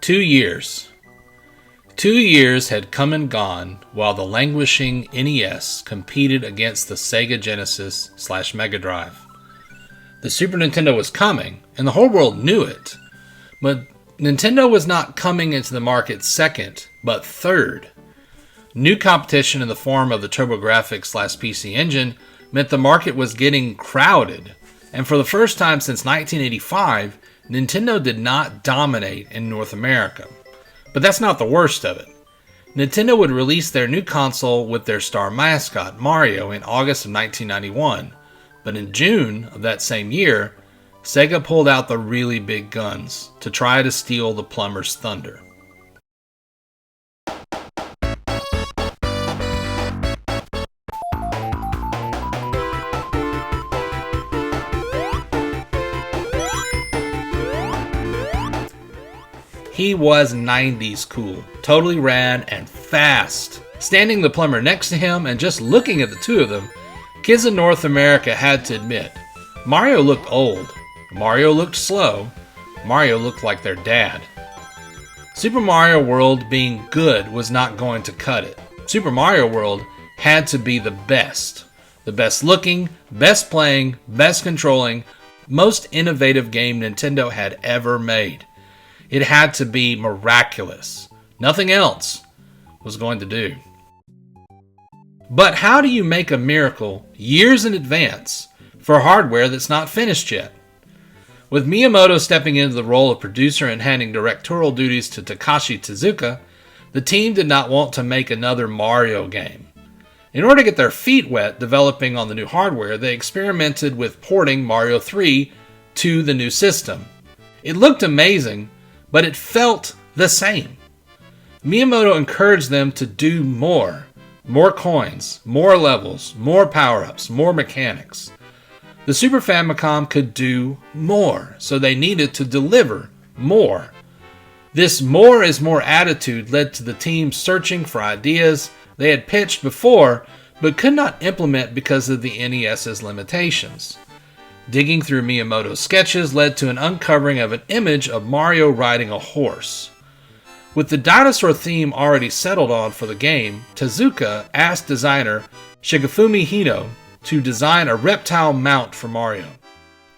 2 years. 2 years had come and gone while the languishing NES competed against the Sega Genesis/Mega Drive. The Super Nintendo was coming, and the whole world knew it. But Nintendo was not coming into the market second, but third. New competition in the form of the TurboGrafx/PC Engine meant the market was getting crowded, and for the first time since 1985, Nintendo did not dominate in North America. But that's not the worst of it. Nintendo would release their new console with their star mascot, Mario, in August of 1991, but in June of that same year, Sega pulled out the really big guns to try to steal the plumber's thunder. He was 90s cool, totally rad and fast. Standing the plumber next to him and just looking at the two of them, kids in North America had to admit, Mario looked old, Mario looked slow, Mario looked like their dad. Super Mario World being good was not going to cut it. Super Mario World had to be the best. The best looking, best playing, best controlling, most innovative game Nintendo had ever made. It had to be miraculous. Nothing else was going to do. But how do you make a miracle years in advance for hardware that's not finished yet? With Miyamoto stepping into the role of producer and handing directorial duties to Takashi Tezuka, the team did not want to make another Mario game. In order to get their feet wet developing on the new hardware, they experimented with porting Mario 3 to the new system. It looked amazing, but it felt the same. Miyamoto encouraged them to do more. More coins, more levels, more power-ups, more mechanics. The Super Famicom could do more, so they needed to deliver more. This more is more attitude led to the team searching for ideas they had pitched before, but could not implement because of the NES's limitations. Digging through Miyamoto's sketches led to an uncovering of an image of Mario riding a horse. With the dinosaur theme already settled on for the game, Tezuka asked designer Shigefumi Hino to design a reptile mount for Mario.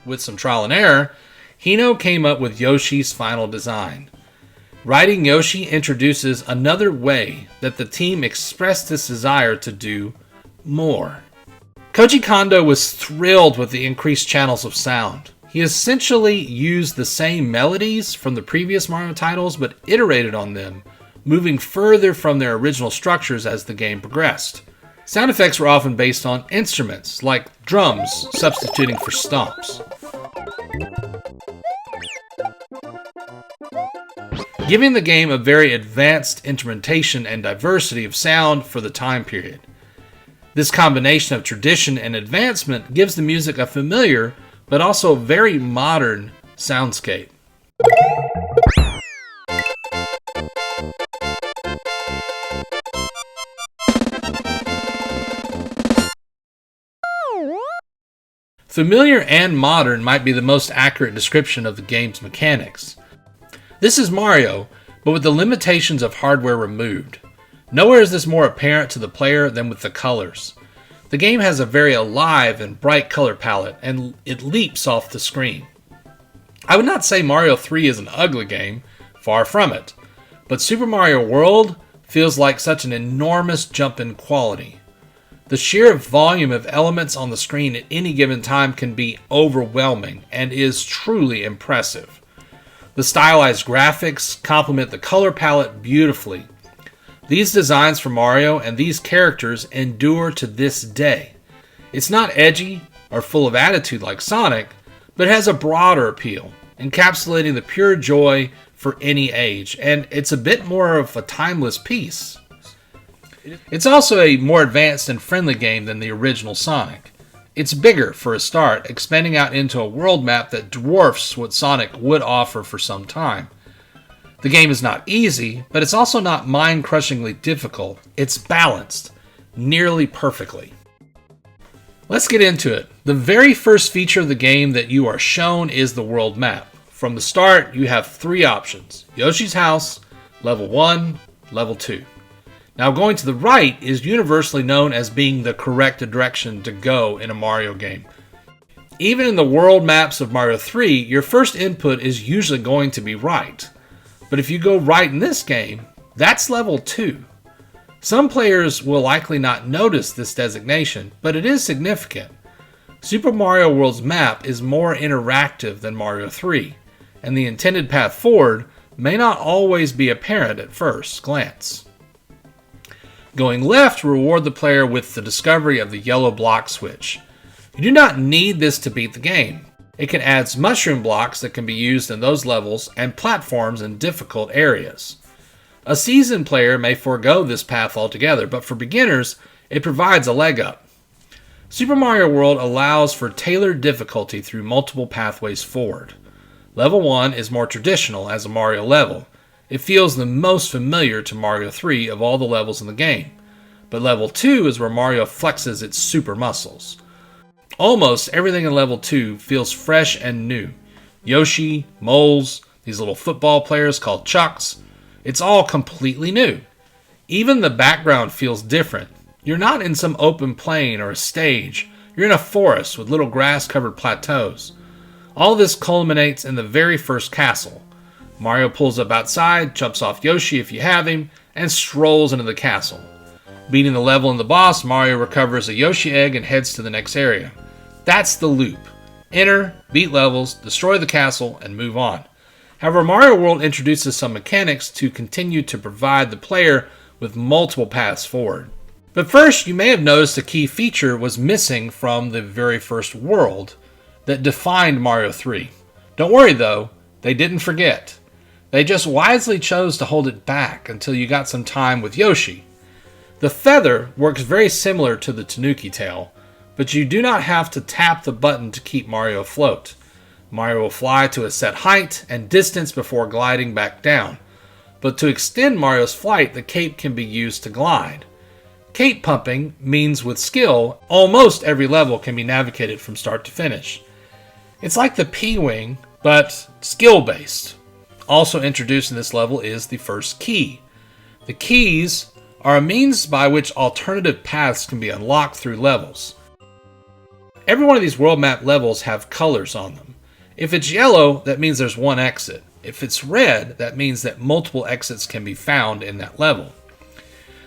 With some trial and error, Hino came up with Yoshi's final design. Riding Yoshi introduces another way that the team expressed its desire to do more. Koji Kondo was thrilled with the increased channels of sound. He essentially used the same melodies from the previous Mario titles, but iterated on them, moving further from their original structures as the game progressed. Sound effects were often based on instruments, like drums substituting for stomps, giving the game a very advanced instrumentation and diversity of sound for the time period. This combination of tradition and advancement gives the music a familiar, but also very modern soundscape. Familiar and modern might be the most accurate description of the game's mechanics. This is Mario, but with the limitations of hardware removed. Nowhere is this more apparent to the player than with the colors. The game has a very alive and bright color palette, and it leaps off the screen. I would not say Mario 3 is an ugly game, far from it, but Super Mario World feels like such an enormous jump in quality. The sheer volume of elements on the screen at any given time can be overwhelming and is truly impressive. The stylized graphics complement the color palette beautifully. These designs for Mario and these characters endure to this day. It's not edgy or full of attitude like Sonic, but has a broader appeal, encapsulating the pure joy for any age, and it's a bit more of a timeless piece. It's also a more advanced and friendly game than the original Sonic. It's bigger for a start, expanding out into a world map that dwarfs what Sonic would offer for some time. The game is not easy, but it's also not mind-crushingly difficult. It's balanced, nearly perfectly. Let's get into it. The very first feature of the game that you are shown is the world map. From the start, you have 3 options: Yoshi's House, Level 1, Level 2. Now, going to the right is universally known as being the correct direction to go in a Mario game. Even in the world maps of Mario 3, your first input is usually going to be right. But if you go right in this game, that's Level 2. Some players will likely not notice this designation, but it is significant. Super Mario World's map is more interactive than Mario 3, and the intended path forward may not always be apparent at first glance. Going left will reward the player with the discovery of the yellow block switch. You do not need this to beat the game. It can add mushroom blocks that can be used in those levels and platforms in difficult areas. A seasoned player may forego this path altogether, but for beginners, it provides a leg up. Super Mario World allows for tailored difficulty through multiple pathways forward. Level 1 is more traditional as a Mario level. It feels the most familiar to Mario 3 of all the levels in the game. But Level 2 is where Mario flexes its super muscles. Almost everything in Level 2 feels fresh and new. Yoshi, moles, these little football players called Chucks. It's all completely new. Even the background feels different. You're not in some open plain or a stage. You're in a forest with little grass-covered plateaus. All this culminates in the very first castle. Mario pulls up outside, jumps off Yoshi if you have him, and strolls into the castle. Beating the level and the boss, Mario recovers a Yoshi egg and heads to the next area. That's the loop. Enter, beat levels, destroy the castle, and move on. However, Mario World introduces some mechanics to continue to provide the player with multiple paths forward. But first, you may have noticed a key feature was missing from the very first world that defined Mario 3. Don't worry though, they didn't forget. They just wisely chose to hold it back until you got some time with Yoshi. The feather works very similar to the Tanuki tail, but you do not have to tap the button to keep Mario afloat. Mario will fly to a set height and distance before gliding back down. But to extend Mario's flight, the cape can be used to glide. Cape pumping means with skill, almost every level can be navigated from start to finish. It's like the P-Wing, but skill-based. Also introduced in this level is the first key. The keys are a means by which alternative paths can be unlocked through levels. Every one of these world map levels have colors on them. If it's yellow, that means there's one exit. If it's red, that means that multiple exits can be found in that level.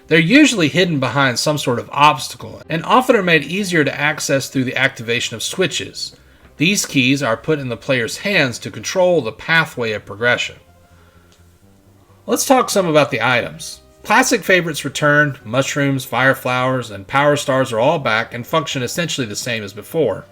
They're usually hidden behind some sort of obstacle, and often are made easier to access through the activation of switches. These keys are put in the player's hands to control the pathway of progression. Let's talk some about the items. Classic favorites returned. Mushrooms, fire flowers, and power stars are all back and function essentially the same as before.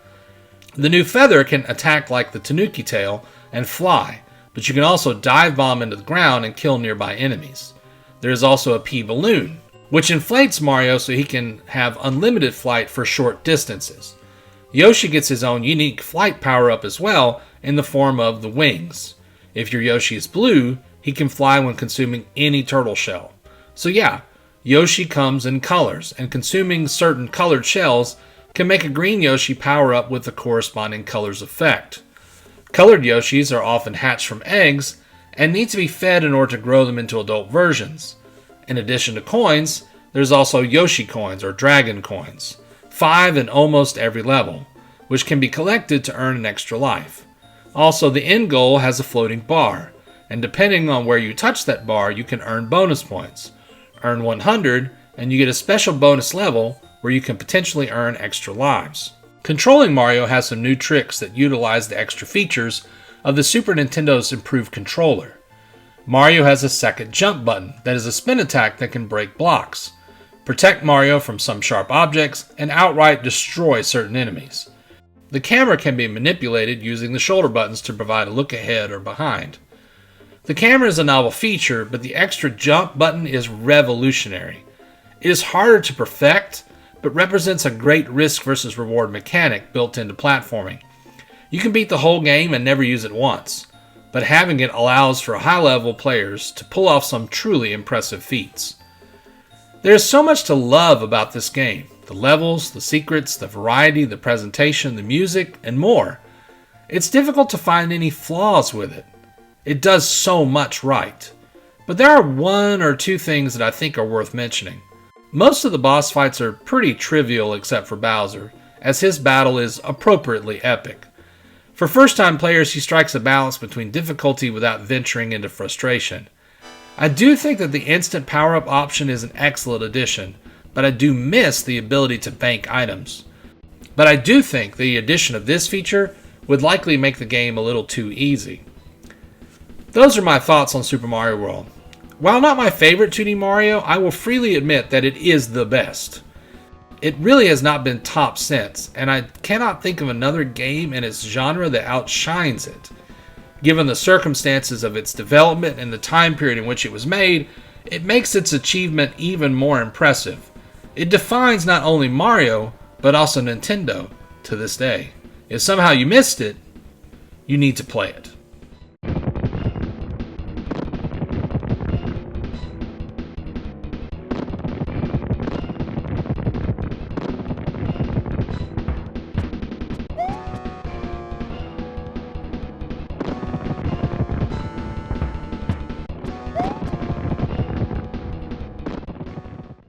The new feather can attack like the Tanuki tail and fly, but you can also dive bomb into the ground and kill nearby enemies. There is also a P balloon, which inflates Mario so he can have unlimited flight for short distances. Yoshi gets his own unique flight power-up as well in the form of the wings. If your Yoshi is blue, he can fly when consuming any turtle shell. So yeah, Yoshi comes in colors, and consuming certain colored shells can make a green Yoshi power up with the corresponding colors effect. Colored Yoshis are often hatched from eggs and need to be fed in order to grow them into adult versions. In addition to coins, there's also Yoshi coins or dragon coins, 5 in almost every level, which can be collected to earn an extra life. Also, the end goal has a floating bar, and depending on where you touch that bar, you can earn bonus points. Earn 100, and you get a special bonus level where you can potentially earn extra lives. Controlling Mario has some new tricks that utilize the extra features of the Super Nintendo's improved controller. Mario has a second jump button that is a spin attack that can break blocks, protect Mario from some sharp objects, and outright destroy certain enemies. The camera can be manipulated using the shoulder buttons to provide a look ahead or behind. The camera is a novel feature, but the extra jump button is revolutionary. It is harder to perfect, but represents a great risk versus reward mechanic built into platforming. You can beat the whole game and never use it once, but having it allows for high-level players to pull off some truly impressive feats. There is so much to love about this game. The levels, the secrets, the variety, the presentation, the music, and more. It's difficult to find any flaws with it. It does so much right. But there are one or two things that I think are worth mentioning. Most of the boss fights are pretty trivial except for Bowser, as his battle is appropriately epic. For first-time players, he strikes a balance between difficulty without venturing into frustration. I do think that the instant power-up option is an excellent addition, but I do miss the ability to bank items. But I do think the addition of this feature would likely make the game a little too easy. Those are my thoughts on Super Mario World. While not my favorite 2D Mario, I will freely admit that it is the best. It really has not been topped since, and I cannot think of another game in its genre that outshines it. Given the circumstances of its development and the time period in which it was made, it makes its achievement even more impressive. It defines not only Mario, but also Nintendo to this day. If somehow you missed it, you need to play it.